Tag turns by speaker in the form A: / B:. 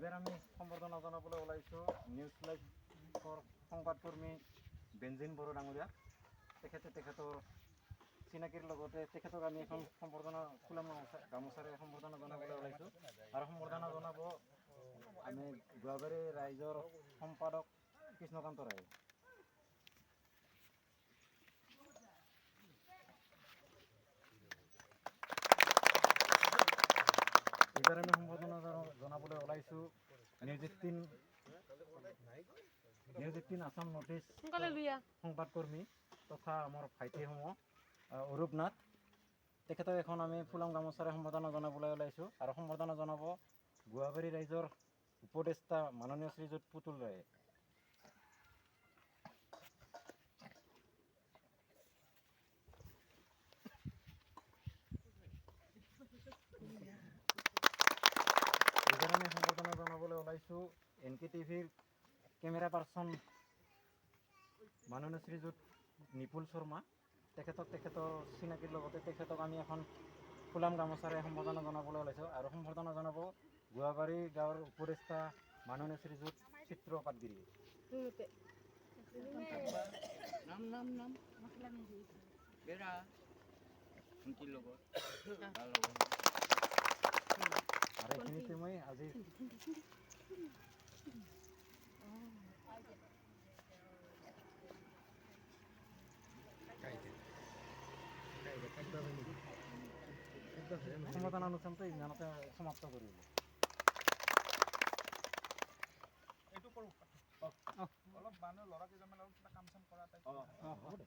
A: এইবাৰ আমি সম্বৰ্ধনা জনাবলৈ ওলাইছোঁ নিউজ লাইভৰ সংবাদকৰ্মী বেঞ্জিন বড়ো ডাঙৰীয়া। তেখেতৰ চিনাকিৰ লগতে তেখেতক আমি এখন সম্বৰ্ধনা ফুলাম গামোচাৰে সম্বৰ্ধনা জনাবলৈ ওলাইছোঁ। আৰু সম্বৰ্ধনা জনাব আমি গোৱাবাৰী ৰাইজৰ সম্পাদক কৃষ্ণকান্ত ৰায়। এইবাৰ আমি সম্বৰ্ধনা জনাবলৈ ওলাইছোঁ নিউজ 18 আছাম নৰ্থ ইষ্ট সংবাদকৰ্মী তথা আমাৰ ভাইটিসমূহ অৰূপ নাথ। তেখেতক এখন আমি ফুলাম গামোচাৰে সম্বৰ্ধনা জনাবলৈ ওলাইছোঁ। আৰু সম্বৰ্ধনা জনাব গোৱাবাৰী ৰাইজৰ উপদেষ্টা মাননীয় শ্ৰীযুত পুতুল ৰায়ে। এইবাৰ আমি সম্বৰ্ধনা জনাবলৈ ওলাইছোঁ NKTVৰ কেমেৰা পাৰ্চন মাননীয় শ্ৰীযুত নিপুল শৰ্মা। তেখেতৰ চিনাকিৰ লগতে তেখেতক আমি এখন ফুলাম গামোচাৰে সম্বৰ্ধনা জনাবলৈ ওলাইছোঁ। আৰু সম্বৰ্ধনা জনাব গোৱাবাৰী গাঁৱৰ উপদেষ্টা মাননীয় শ্ৰীযুত চিত্ৰ পাটগিৰি। আৰু এইখিনিতে মই আজি সম্বৰ্ধনা অনুষ্ঠানটো ইমানতে সমাপ্ত কৰিলোঁ।
B: এইটো কৰোঁ অলপ মানুহ ল'ৰা কেইজনমান অলপ কিবা কাম চাম কৰা টাইপ।
A: হ'ব দে।